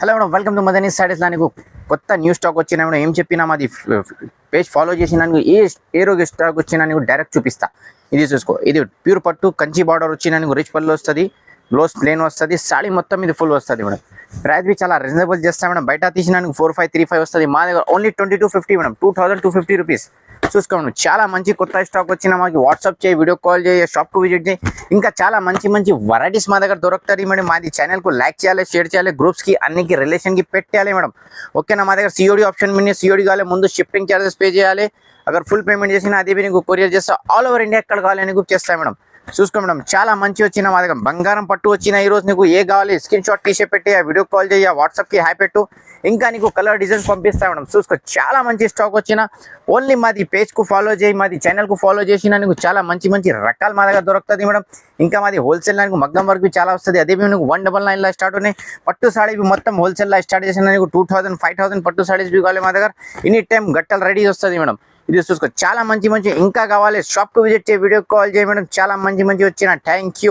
Hello madam, welcome to Madani saris. నీకు కొత్త new stock వచ్చినా మేడం, ఏం చెప్పినా మాది పేజ్ ఫాలో చేసిన నీకు ఏ రోజు స్టాక్ వచ్చినా నీకు డైరెక్ట్ చూపిస్తా. ఇది చూసుకో, ఇది ప్యూర్ పట్టు కంచి బార్డర్ వచ్చినా నీకు రిచ్ పళ్ళు వస్తుంది, బ్లౌజ్ ప్లేన్ వస్తుంది, సాడీ మొత్తం ఇది ఫుల్ వస్తుంది మేడం. ప్రైస్ బి చాలా రీజనబుల్ చేస్తాం మేడం. బయట తీసినా నీకు 4535 వస్తుంది, మా దగ్గర ఓన్లీ 2250 మేడం, 2250 రూపీస్. చూసుకోండి, చాలా మంచి కొత్త స్టాక్ వచ్చిన మాకు వాట్సాప్ చేయి, వీడియో కాల్ చేయి, షాప్కు విజిట్ చేయి. ఇంకా చాలా మంచి మంచి వెరైటీస్ మా దగ్గర దొరుకుతాయి మేడం. మాది ఛానల్కు లైక్ చేయాలి, షేర్ చేయాలి, గ్రూప్స్కి అన్నికి రిలేషన్కి పెట్టాలి మేడం. ఓకేనా? మా దగ్గర సిఓడి ఆప్షన్ మీద సిఓడి కావాలి, ముందు షిప్పింగ్ ఛార్జెస్ పే చేయాలి. అगर ఫుల్ పేమెంట్ చేసినా అది నీకు కొరియర్ చేస్తా, ఆల్ ఓవర్ ఇండియా ఎక్కడ కావాలి నీకు చేస్తాయి మేడం. చూసుకో మేడం, చాలా మంచి వచ్చిన మా దగ్గర బంగారం పట్టు వచ్చిన ఈరోజు నీకు ఏ కావాలి స్క్రీన్ షాట్ తీసే పెట్టి వీడియో కాల్ చేయ, వాట్సాప్కి హాయ్ పెట్టు, ఇంకా నీకు కలర్ డిజైన్స్ పంపిస్తా మేడం. చూసుకో, చాలా మంచి స్టాక్ వచ్చిన ఓన్లీ మాది పేజ్కు ఫాలో చేయి, మాది ఛానల్కు ఫాలో చేసినా నీకు చాలా మంచి మంచి రకాలు మా దగ్గర దొరుకుతుంది మేడం. ఇంకా మాది హోల్సేల్ నీకు మగ్గం వరకు చాలా వస్తుంది. అదే నీకు 199 స్టార్ట్ ఉన్నాయి. పట్టు సాడీ మొత్తం హోల్సేల్లో స్టార్ట్ చేసిన నీకు 2000 5000 పట్టు సాడీస్ కావాలి మా దగ్గర. ఎనీ టైం గట్టలు రెడీ వస్తుంది మేడం. ఇది చూసుకో, చాలా మంచి మంచి ఇంకా కావాలి షాప్కు విజిట్ చేయి, వీడియో కాల్ చేయి మేడం. చాలా మంచి మంచి వచ్చిన. Thank you.